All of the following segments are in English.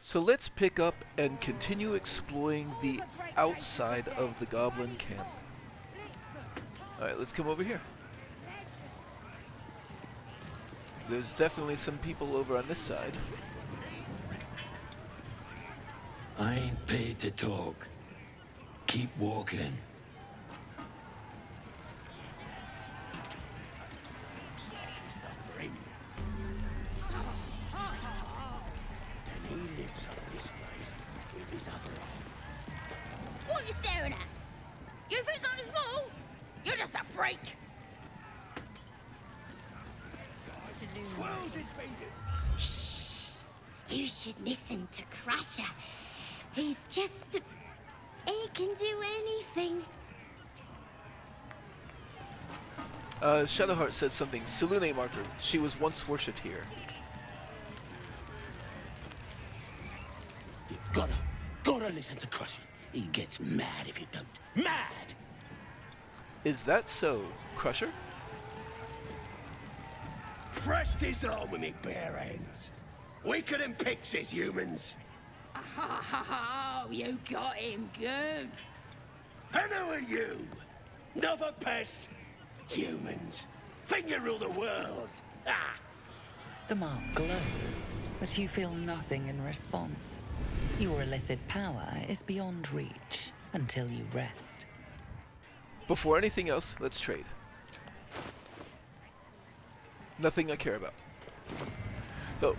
So let's pick up and continue exploring the outside of the Goblin camp. Alright, let's come over here. There's definitely some people over on this side. I ain't paid to talk. Keep walking. Then he lives up this place with his other arm. What are you staring at? You think I'm small? You're just a freak. Swirls his fingers. Shh. You should listen to Crusher. He's just he can do anything. Shadowheart says something. Salune marker. She was once worshipped here. You gotta listen to Crusher. He gets mad if you don't. Mad! Is that so, Crusher? Threshed his arm with me bare hands. Weaker than pixies, humans. Oh, you got him good. And who are you? Another pest? Humans. Think you rule the world. Ah! The mark glows, but you feel nothing in response. Your illithid power is beyond reach until you rest. Before anything else, let's trade. Nothing I care about. So,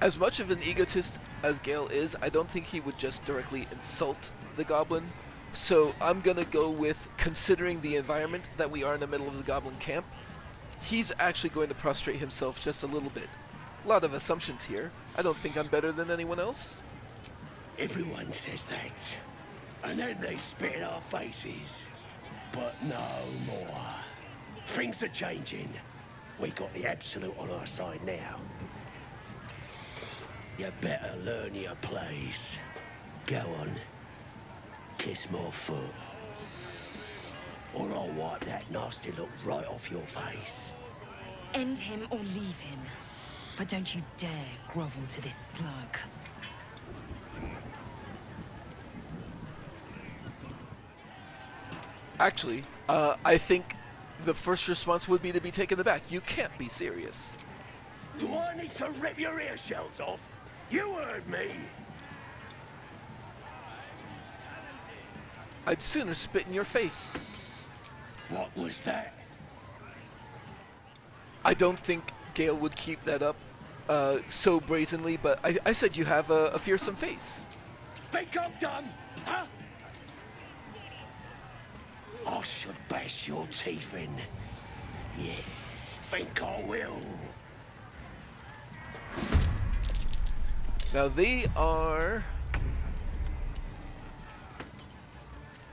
as much of an egotist as Gale is, I don't think he would just directly insult the Goblin. So I'm gonna go with, considering the environment that we are in the middle of the Goblin camp, he's actually going to prostrate himself just a little bit. A lot of assumptions here. I don't think I'm better than anyone else. Everyone says that. And then they spit in our faces. But no more. Things are changing. We got the Absolute on our side now. You better learn your place. Go on. Kiss my foot. Or I'll wipe that nasty look right off your face. End him or leave him. But don't you dare grovel to this slug. Actually, I think the first response would be to be taken aback. You can't be serious. Do I need to rip your ear shells off? You heard me. I'd sooner spit in your face. What was that? I don't think Gale would keep that up so brazenly, but I said you have a fearsome face. Think I'm done, huh? I should bash your teeth in. Yeah, think I will. Now they are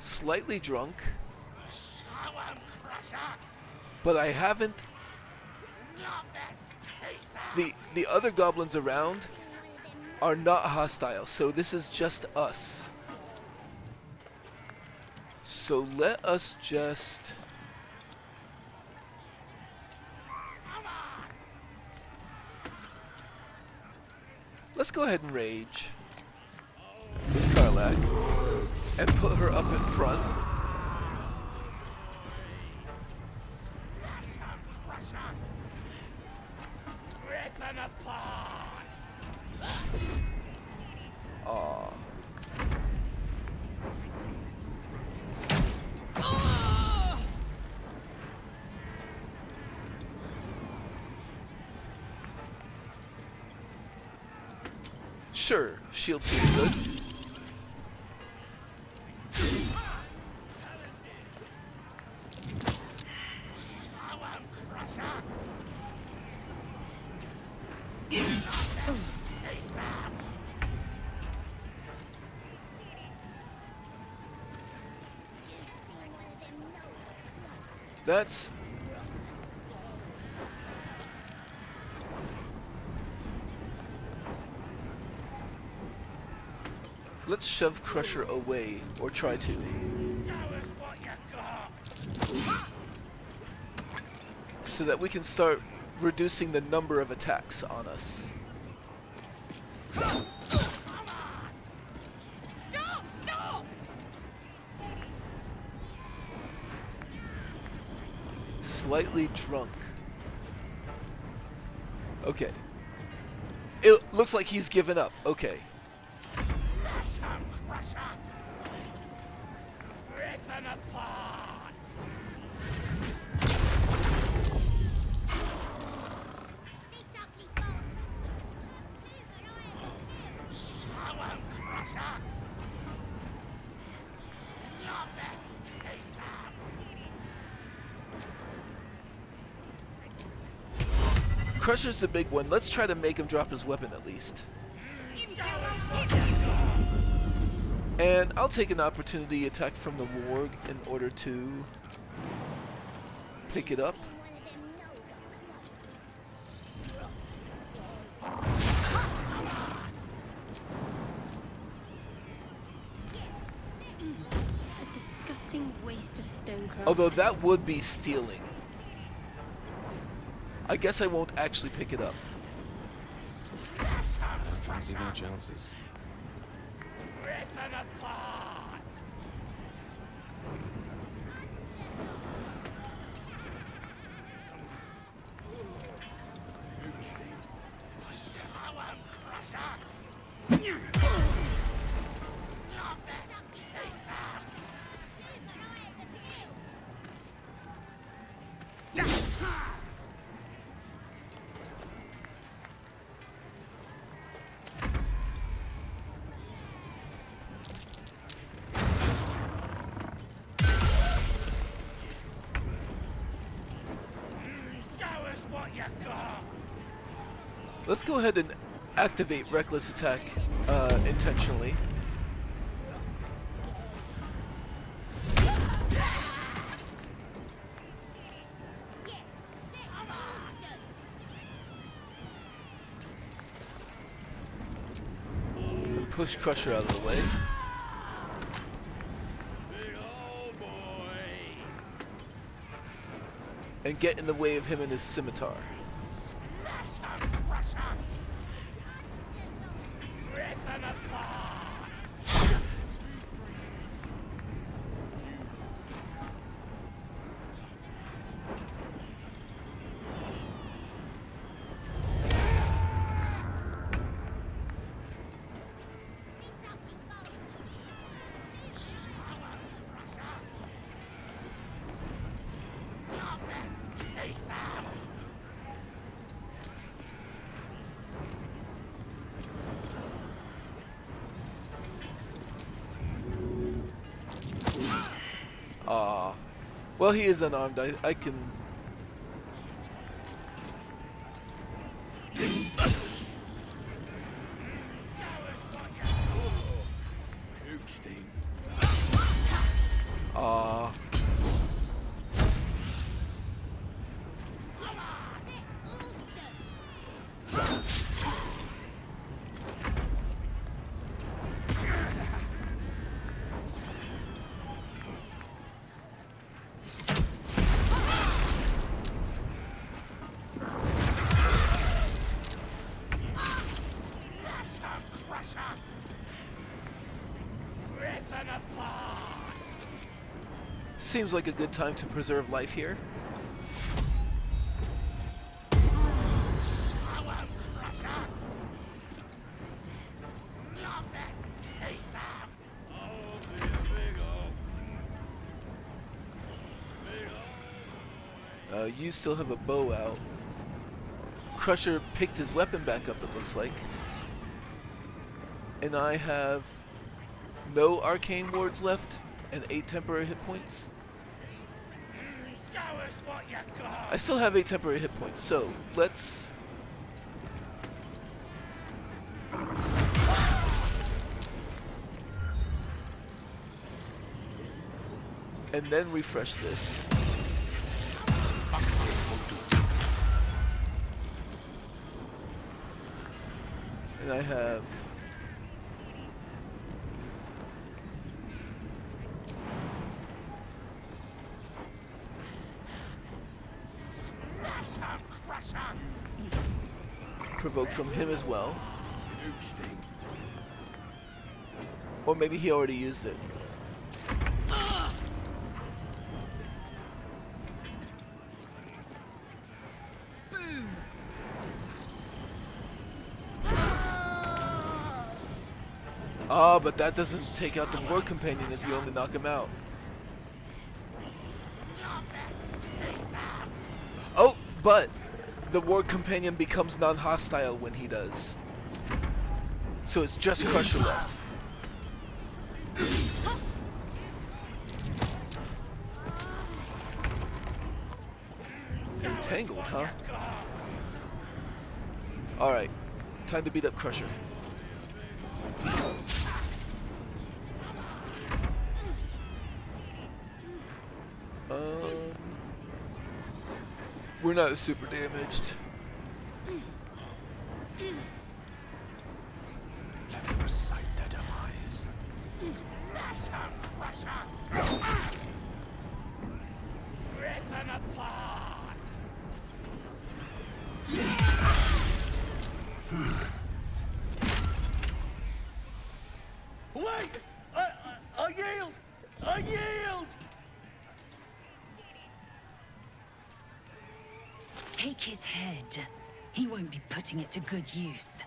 slightly drunk, but I haven't. The other goblins around are not hostile, so this is just us. So let us just... Let's go ahead and rage with Karlak and put her up in front. Rip them apart. Aww. Sure, shield seems good. That's... Let's shove Crusher away, or try to. So that we can start reducing the number of attacks on us. slightly drunk. Okay. It looks like he's given up. Okay. Rip them apart! Sour crusher! Not that take out! Crusher's the big one. Let's try to make him drop his weapon at least. And I'll take an opportunity attack from the warg in order to pick it up. A disgusting waste of stonecraft. Although that would be stealing. I guess I won't actually pick it up. I don't fancy their chances. Rip them apart! Sour crusher! Not that take out! Show us what you got! Let's go ahead and activate Reckless Attack intentionally. Push Crusher out of the way. Big old boy! And get in the way of him and his scimitar. Sour crusher! Rip them apart! Not that take out! Well, he is unarmed. I can... Seems like a good time to preserve life here. You still have a bow out. Crusher picked his weapon back up, it looks like. And I have no arcane wards left and 8 temporary hit points. Show us what you got! I still have 8 temporary hit points, so let's... And then refresh this. And I have... Provoke from him as well. Or maybe he already used it. Ah, but that doesn't take out the War Companion if you only knock him out. Oh, but the War Companion becomes non-hostile when he does. So it's just Crusher left. Entangled, huh? Alright, time to beat up Crusher. We're not super damaged. Let me recite their demise. Rip them apart! Wait! I yield! I yield! Take his head. He won't be putting it to good use.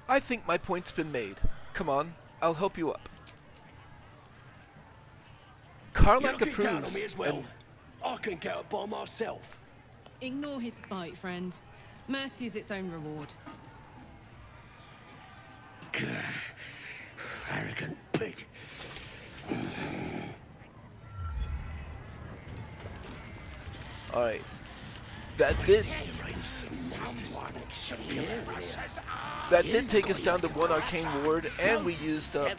I think my point's been made. Come on, I'll help you up. Karlach You look down on approves. me as well. I can get up by myself. Ignore his spite, friend. Mercy is its own reward. Arrogant pig. Alright. That did take us down to 1 arcane ward, and we used up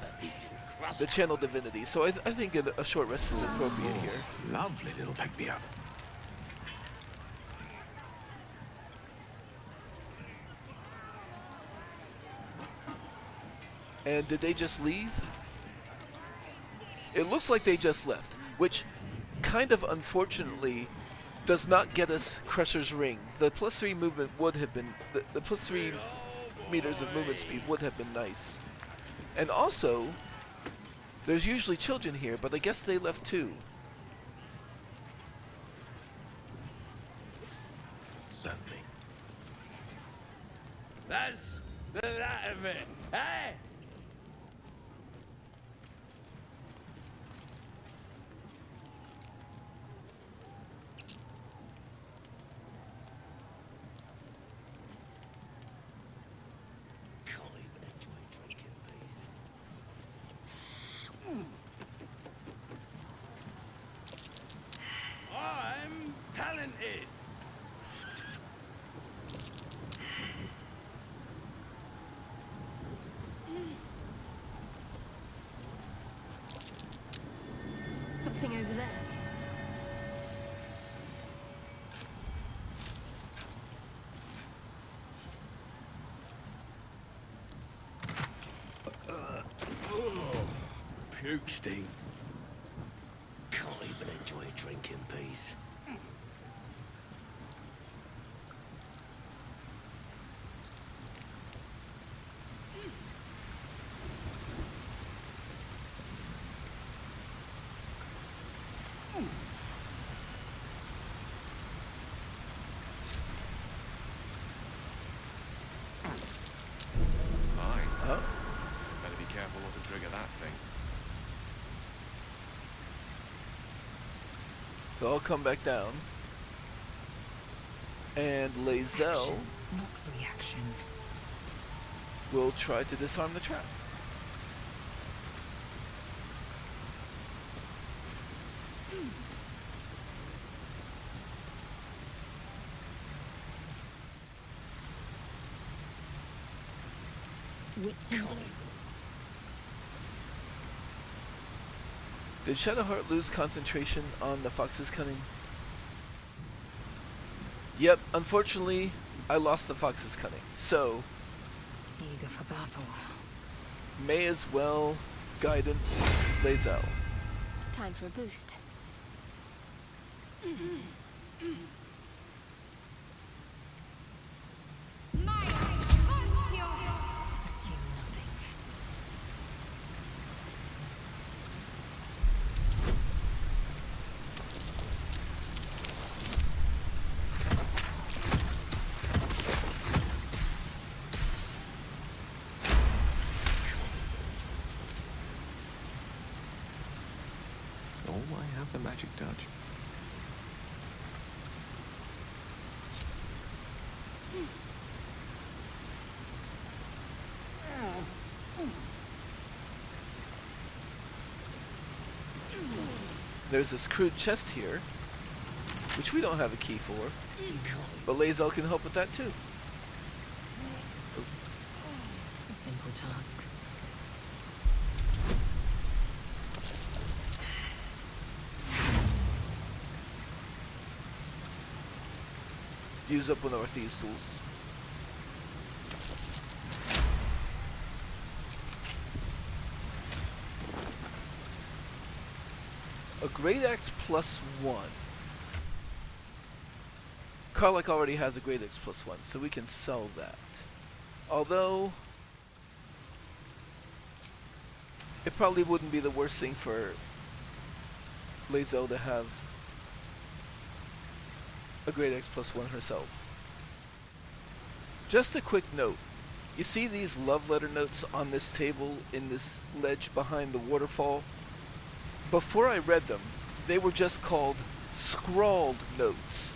the channel divinity, so I think a short rest is appropriate here. Lovely little pick-me-up. And did they just leave? It looks like they just left, which kind of unfortunately does not get us Crusher's Ring. The +3 movement would have been, the +3 meters of movement speed would have been nice. And also, there's usually children here, but I guess they left too. Certainly. That's that of it, eh? Can't even enjoy drinking peace. I'm talented. Something over there. Puke sting. Can't even enjoy a drink in peace. Fine. Huh? Better be careful not to trigger that thing. So I'll come back down. And Lae'zel Action, not reaction. will try to disarm the trap. Wits and Did Shadowheart lose concentration on the Fox's Cunning? Yep, unfortunately, I lost the Fox's Cunning. So, Eager for battle. may as well guidance Lae'zel. time for a boost. Assume nothing. have the magic touch. There's this crude chest here, which we don't have a key for, but Lae'zel can help with that too. A simple task. Use up one of our thieves' tools. A Great Axe +1. Karlach already has a Great Axe +1, so we can sell that. Although, it probably wouldn't be the worst thing for Lae'zel to have a Great Axe +1 herself. Just a quick note. You see these love letter notes on this table in this ledge behind the waterfall? Before I read them, they were just called scrawled notes.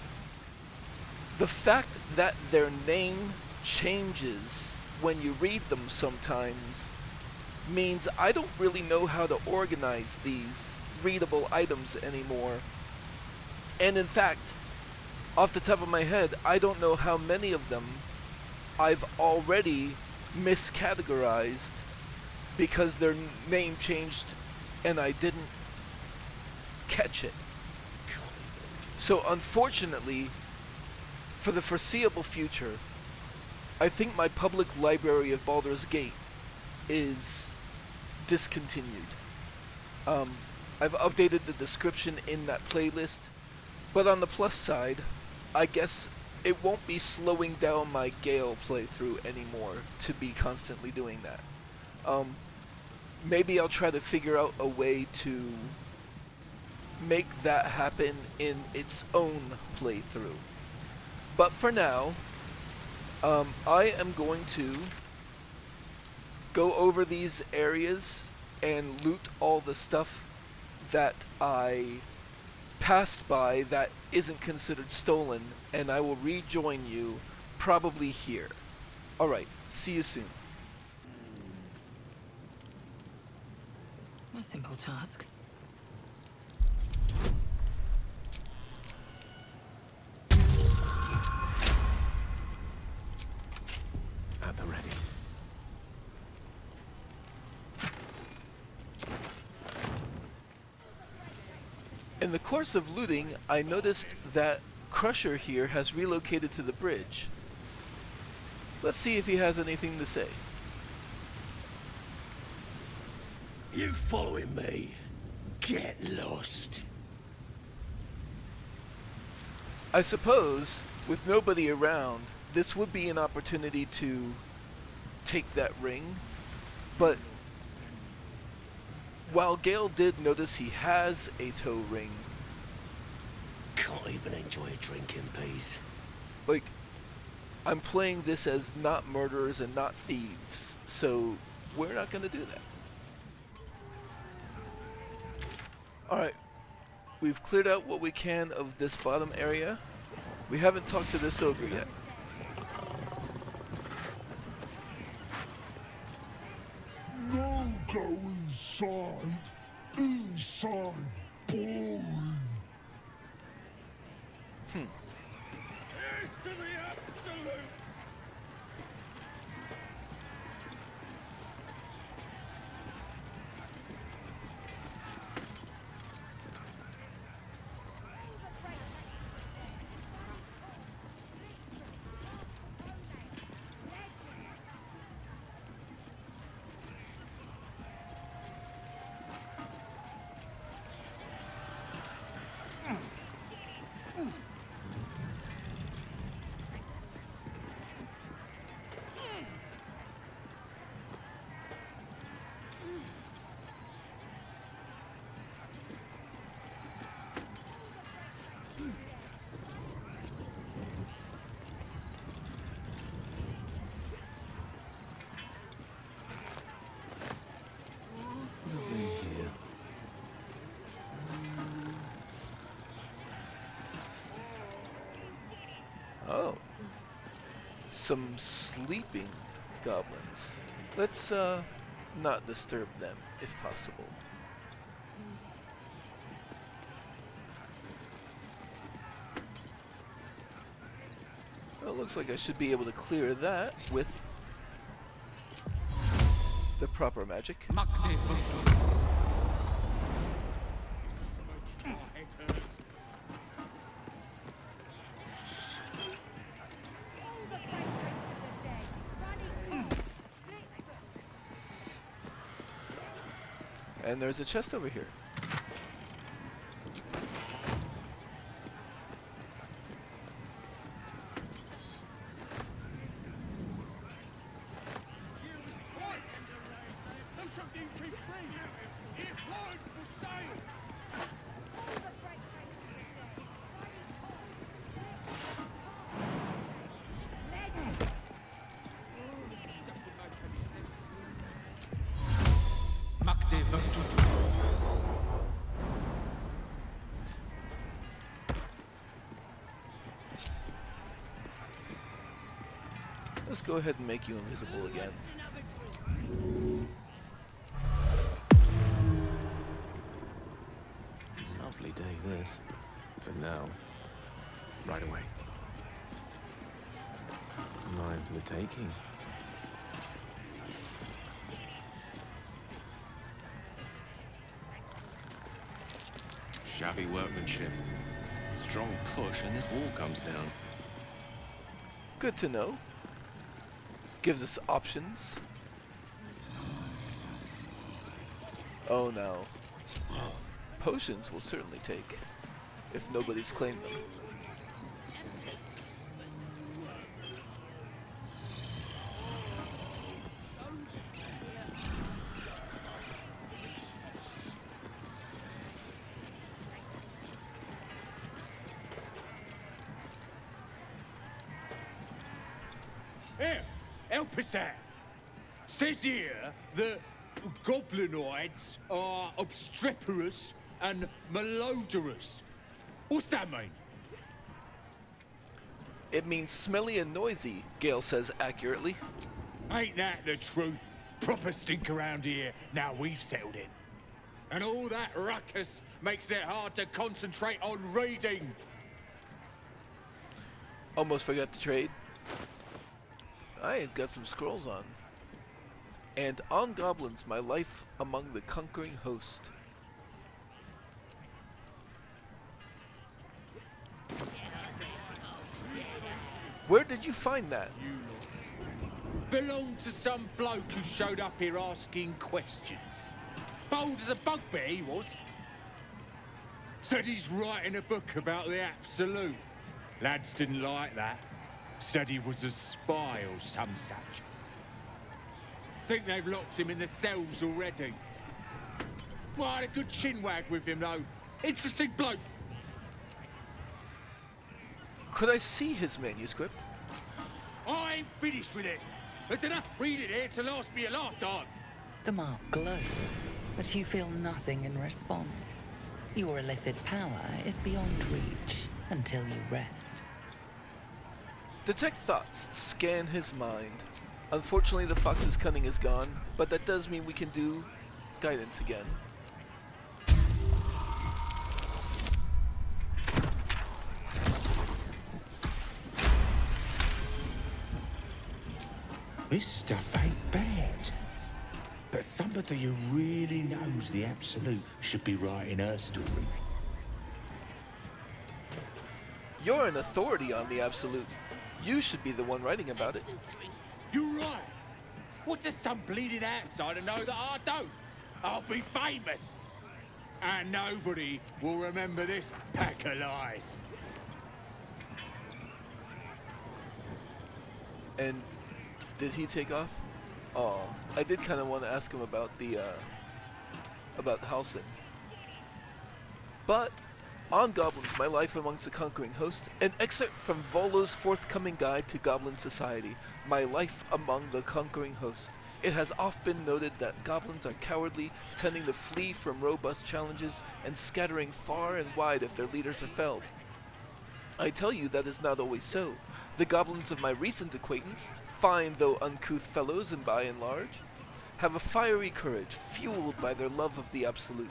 The fact that their name changes when you read them sometimes means I don't really know how to organize these readable items anymore. And in fact, off the top of my head, I don't know how many of them I've already miscategorized because their name changed and I didn't catch it. So unfortunately, for the foreseeable future, I think my public library of Baldur's Gate is discontinued. I've updated the description in that playlist, but on the plus side, I guess it won't be slowing down my Gale playthrough anymore to be constantly doing that. Maybe I'll try to figure out a way to make that happen in its own playthrough. But for now, I am going to go over these areas and loot all the stuff that I passed by that isn't considered stolen, and I will rejoin you probably here. Alright, see you soon. A simple task. At the ready. In the course of looting, I noticed that Crusher here has relocated to the bridge. Let's see if he has anything to say. You following me? Get lost. I suppose, with nobody around, this would be an opportunity to take that ring, but while Gale did notice he has a toe ring, Can't even enjoy a drink in peace. like, I'm playing this as not murderers and not thieves, so we're not going to do that. Alright, we've cleared out what we can of this bottom area. We haven't talked to this ogre yet. No go inside. Inside. Boring. Here's to the absolute. some sleeping goblins. Let's not disturb them if possible. Well, it looks like I should be able to clear that with the proper magic. And there's a chest over here. Let's go ahead and make you invisible again. Lovely day, this. For now. Right away. Mine for the taking. Shabby workmanship. Strong push and this wall comes down. Good to know. Gives us options. Oh no. Potions will certainly take, if nobody's claimed them. Here, help us out. Says here that goblinoids are obstreperous and malodorous. What's that mean? It means smelly and noisy, Gale says accurately. Ain't that the truth? Proper stink around here, now we've settled it. And all that ruckus makes it hard to concentrate on reading. Almost forgot to trade. It's got some scrolls on. And on goblins, my life among the conquering host. Where did you find that? Belonged to some bloke who showed up here asking questions. Bold as a bugbear he was. Said he's writing a book about the Absolute. Lads didn't like that. Said he was a spy or some such. Think they've locked him in the cells already. Well, I had a good chinwag with him though. Interesting bloke. Could I see his manuscript? I ain't finished with it. There's enough reading here to last me a lifetime. The mark glows, but you feel nothing in response. Your illithid power is beyond reach until you rest. Detect thoughts. Scan his mind. Unfortunately, the fox's cunning is gone, but that does mean we can do guidance again. This stuff ain't bad. But somebody who really knows the Absolute should be writing her story. You're an authority on the Absolute. You should be the one writing about it. You're right. What does some bleeding outsider know that I don't? I'll be famous. And nobody will remember this pack of lies. And did he take off? Oh, I did kind of want to ask him about the, about Halsin. But, on Goblins, My Life Amongst the Conquering Host, an excerpt from Volo's forthcoming guide to Goblin Society, My Life Among the Conquering Host. It has oft been noted that goblins are cowardly, tending to flee from robust challenges, and scattering far and wide if their leaders are felled. I tell you that is not always so. The goblins of my recent acquaintance, fine though uncouth fellows and by and large, have a fiery courage, fueled by their love of the absolute.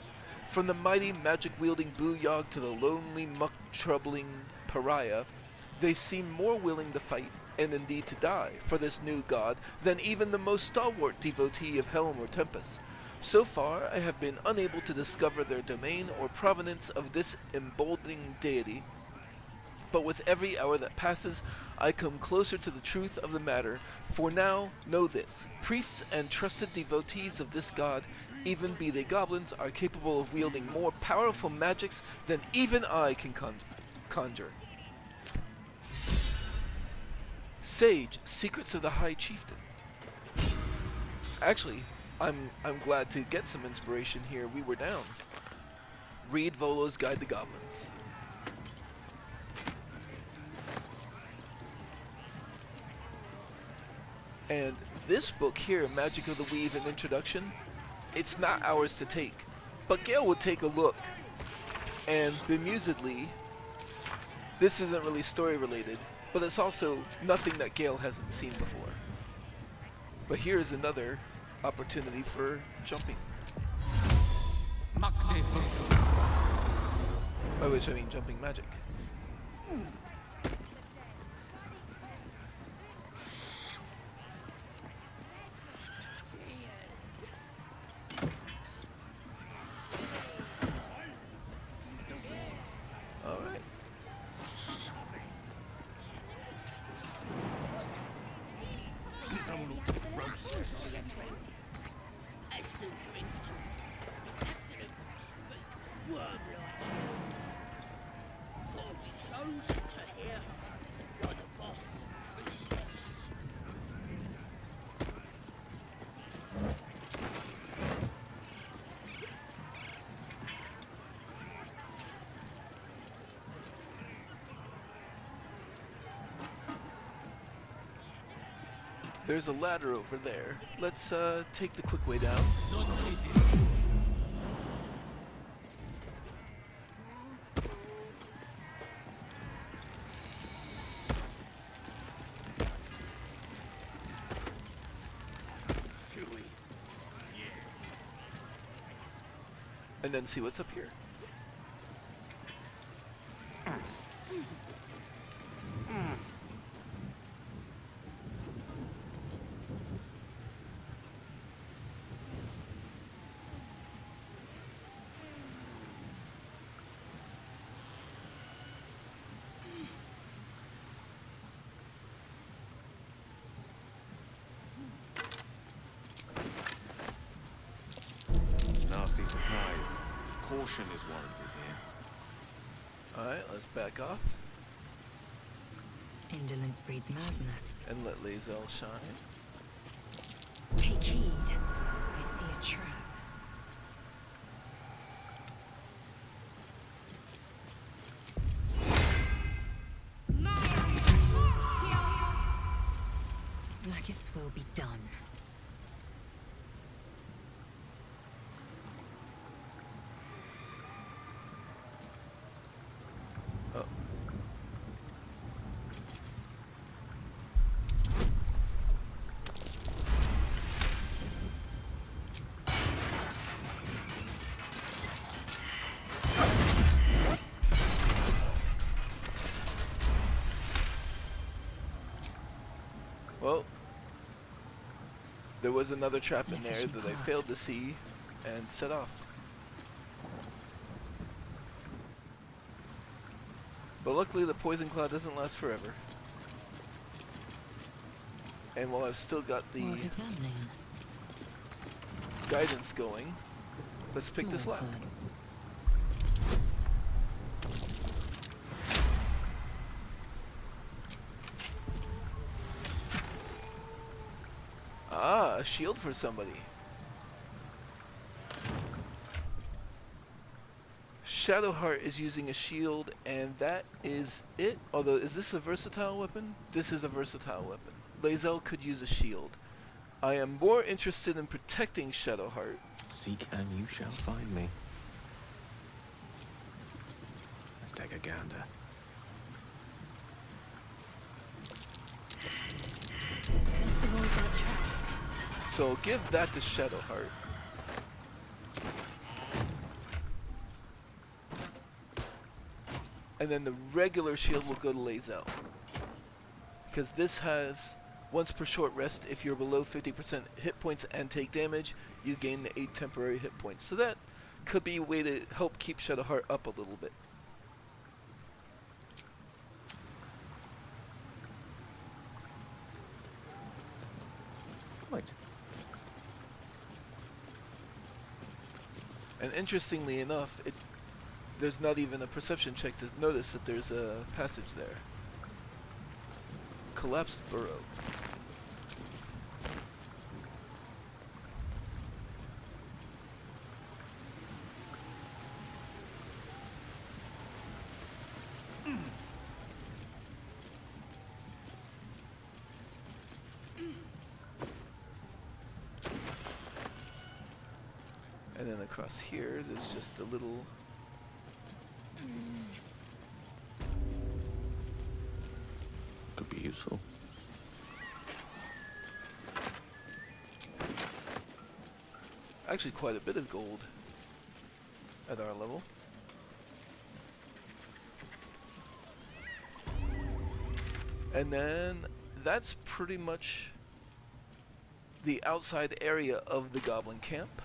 From the mighty magic-wielding Booyahg to the lonely, muck-troubling pariah, they seem more willing to fight, and indeed to die, for this new god than even the most stalwart devotee of Helm or Tempest. So far, I have been unable to discover their domain or provenance of this emboldening deity, but with every hour that passes, I come closer to the truth of the matter. For now, know this: priests and trusted devotees of this god, even be they goblins, are capable of wielding more powerful magics than even I can conjure. Sage, Secrets of the High Chieftain. Actually, I'm glad to get some inspiration here. We were down. Read Volo's Guide to Goblins. And this book here, Magic of the Weave and Introduction, it's not ours to take. But Gale would take a look. And bemusedly, this isn't really story related, but it's also nothing that Gale hasn't seen before. But here's another opportunity for jumping. By which I mean jumping magic. Alright. There's a ladder over there. Let's take the quick way down. And then see what's up here. Nasty surprise. Caution is warranted here. Alright, let's back off. Indolence breeds madness. And let Lae'zel shine. Take heed. I see a trap. Like its will be done. Oh. Well, there was another trap in there that I failed to see and set off. But luckily the poison cloud doesn't last forever. And while I've still got the guidance going, let's pick this lock. Ah, a shield for somebody. Shadowheart is using a shield, and that is it. Although, is this a versatile weapon? This is a versatile weapon. Lae'zel could use a shield. I am more interested in protecting Shadowheart. Seek and you shall find me. Let's take a gander. So I'll give that to Shadowheart. And then the regular shield will go to Lae'zel. Because this has, once per short rest, if you're below 50% hit points and take damage, you gain 8 temporary hit points. So that could be a way to help keep Shadowheart up a little bit. Right. And interestingly enough, there's not even a perception check to notice that there's a passage there. Collapsed burrow. And then across here, there's just a little... Could be useful. Actually quite a bit of gold at our level. And then that's pretty much the outside area of the Goblin camp.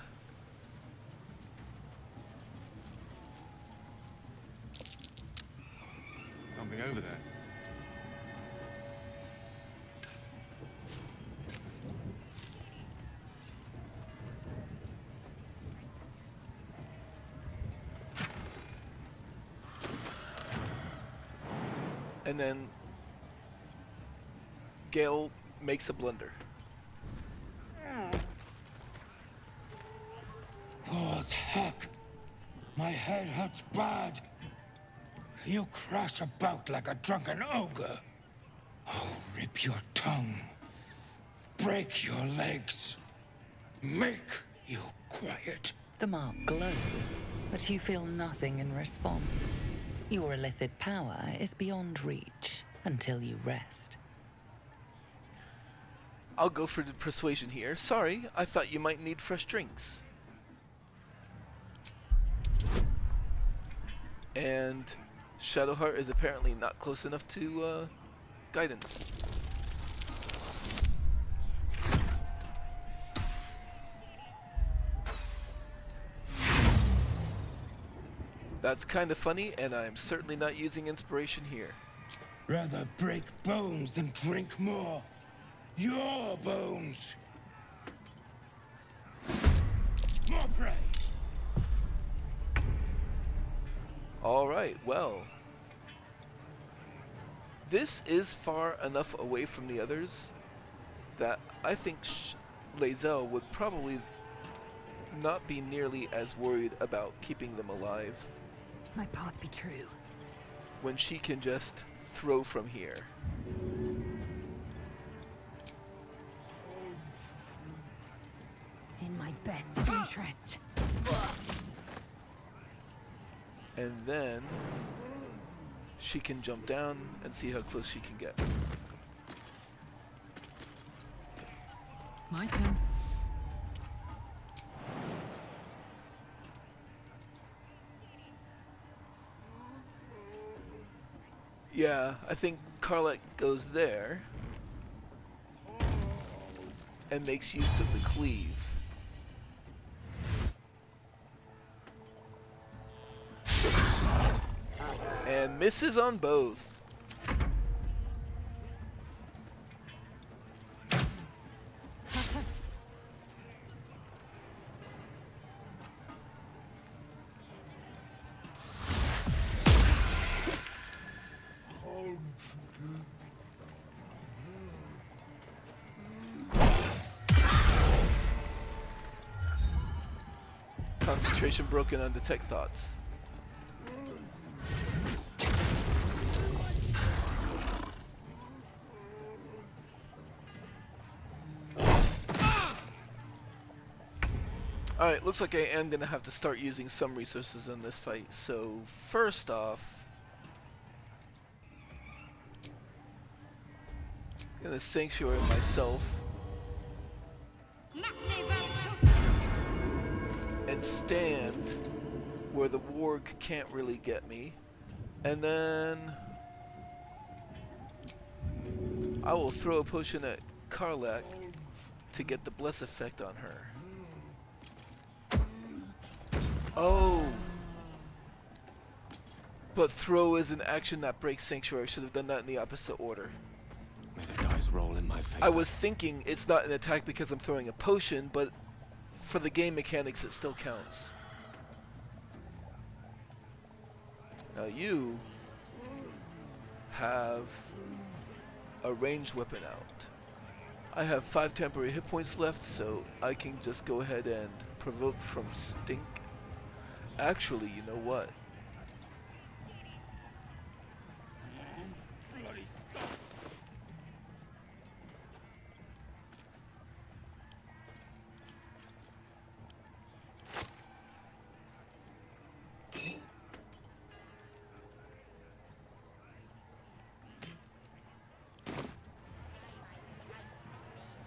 Something over there. And then Gale makes a blunder. What heck? My head hurts bad. You crash about like a drunken ogre. I'll rip your tongue. Break your legs. Make you quiet. The mark glows, but you feel nothing in response. Your illithid power is beyond reach until you rest. I'll go for the persuasion here. Sorry, I thought you might need fresh drinks. And Shadowheart is apparently not close enough to guidance. That's kind of funny, and I'm certainly not using inspiration here. Rather break bones than drink more. Your bones. More prey. Alright, well. This is far enough away from the others that I think Lae'zel would probably not be nearly as worried about keeping them alive. My path be true. When she can just throw from here. In my best interest. And then she can jump down and see how close she can get. My turn. Yeah, I think Karlach goes there and makes use of the cleave. And misses on both. Concentration broken on detect thoughts. Alright, looks like I am going to have to start using some resources in this fight. So, first off, I'm going to sanctuary myself. and stand where the warg can't really get me. And then I will throw a potion at Karlach to get the bless effect on her. Oh! But throw is an action that breaks Sanctuary. I should have done that in the opposite order. May the dice roll in my favor. I was thinking it's not an attack because I'm throwing a potion, but for the game mechanics it still counts. Now you have a ranged weapon out. I have 5 temporary hit points left, so I can just go ahead and provoke from Stink. Actually, you know what?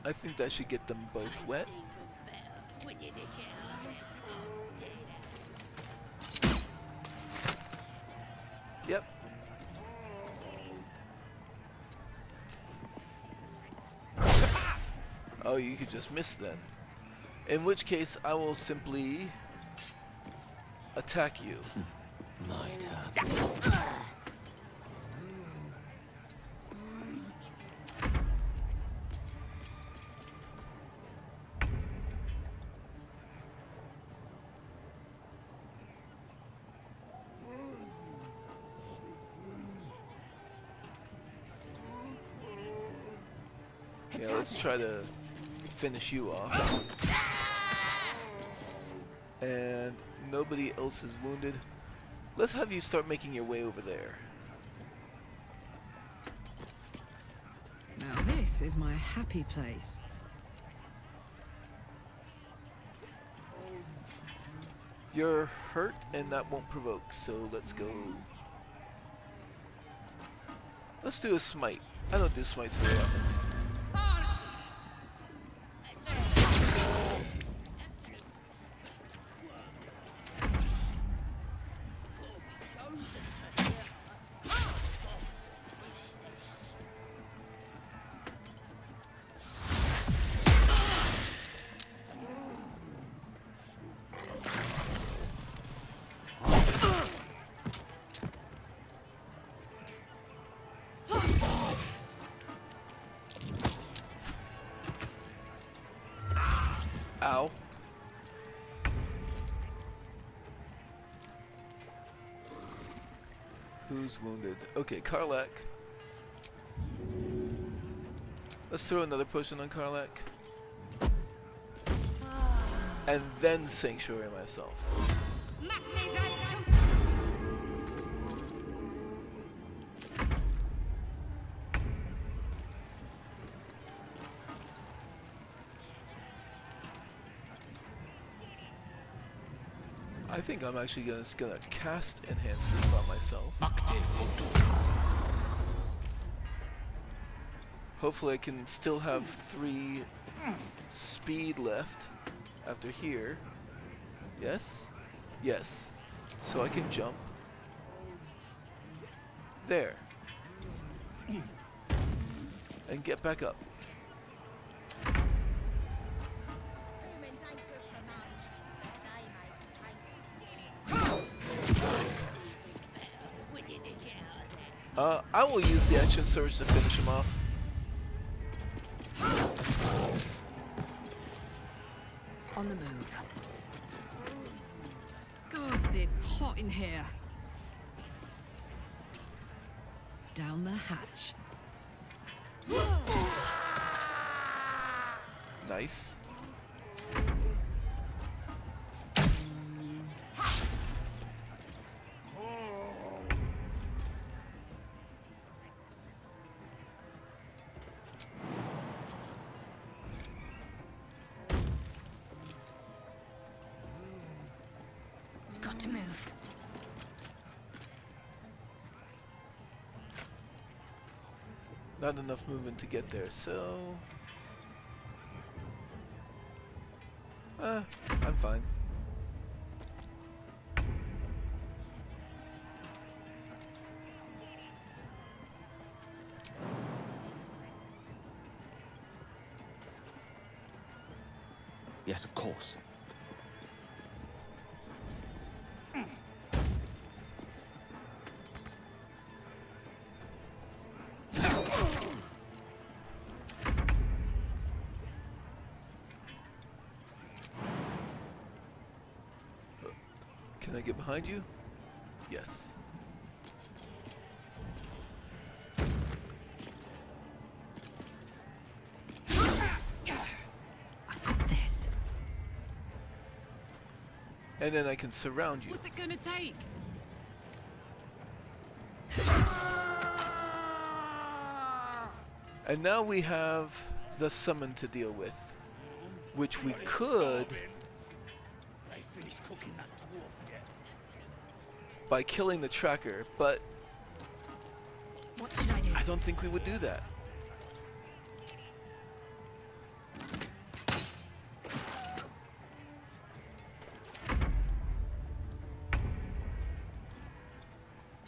I think that should get them both wet. Yep. Oh, you could just miss then. In which case, I will simply attack you. My turn. Yeah, let's try to finish you off. And nobody else is wounded. Let's have you start making your way over there. Now this is my happy place. You're hurt and that won't provoke, so let's go. Let's do a smite. I don't do smites very often. Ow. Who's wounded? Okay, Karlach. Let's throw another potion on Karlach. And then Sanctuary myself. I think I'm actually just gonna cast Enhance Sleep on myself. Hopefully I can still have 3 speed left after here. Yes? Yes. So I can jump. There. And get back up. I will use the action surge to finish him off. On the move. Gods, it's hot in here. Down the hatch. Nice. Got to move. Not enough movement to get there, so... I'm fine. Yes, of course. Can I get behind you? Yes. This. And then I can surround you. What's it gonna take? And now we have the summon to deal with, which we could, They finished cooking that dwarf yet? by killing the tracker, but What should I do? I don't think we would do that.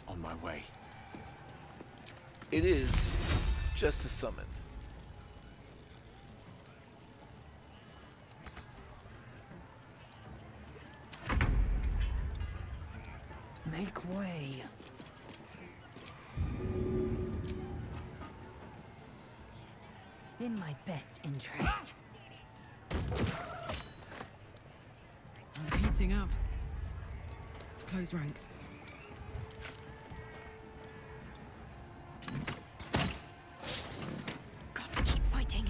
On my way. It is just a summon. Make way. In my best interest. I'm heating up. Close ranks. Got to keep fighting.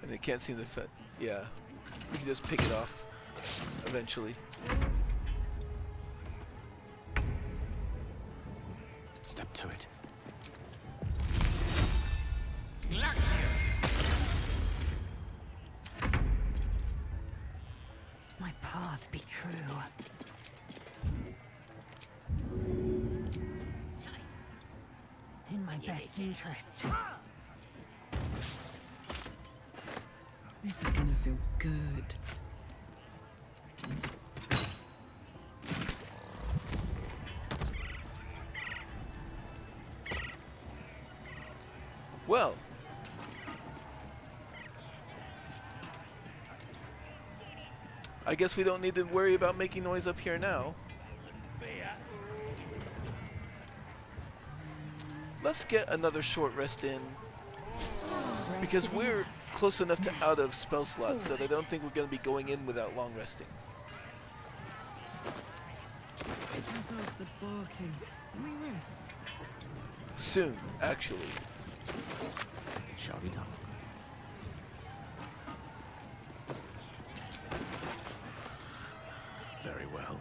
And it can't seem to fit. Yeah. We can just pick it off eventually. Step to it. My path be true. In my best interest. This is gonna feel good. Well. I guess we don't need to worry about making noise up here now. Let's get another short rest in, because we're close enough to out of spell slots that I don't think we're going to be going in without long resting. My dogs are barking. Can we rest? Soon, actually. Shall be done. Very well.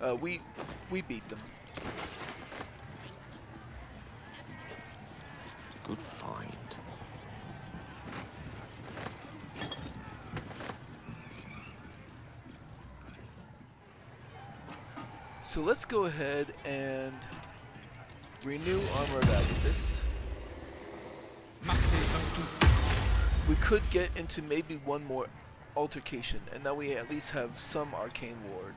Oh wait. We beat them. Good find. So let's go ahead and renew Armor of Agathis. We could get into maybe one more altercation, and now we at least have some arcane ward.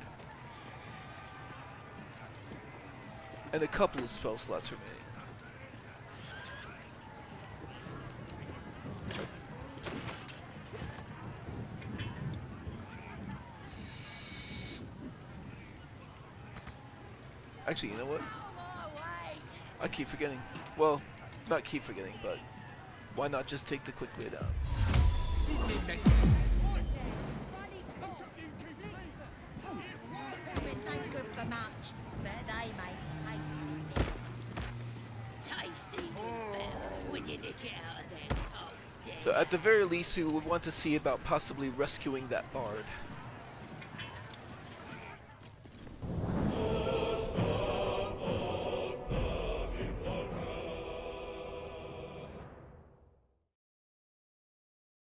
And a couple of spell slots remaining. Actually, you know what? I keep forgetting. Well, not keep forgetting, but why not just take the quick way down? Humans ain't good for much, but they make tasty when you nick it out of their cold. So at the very least, we would want to see about possibly rescuing that bard.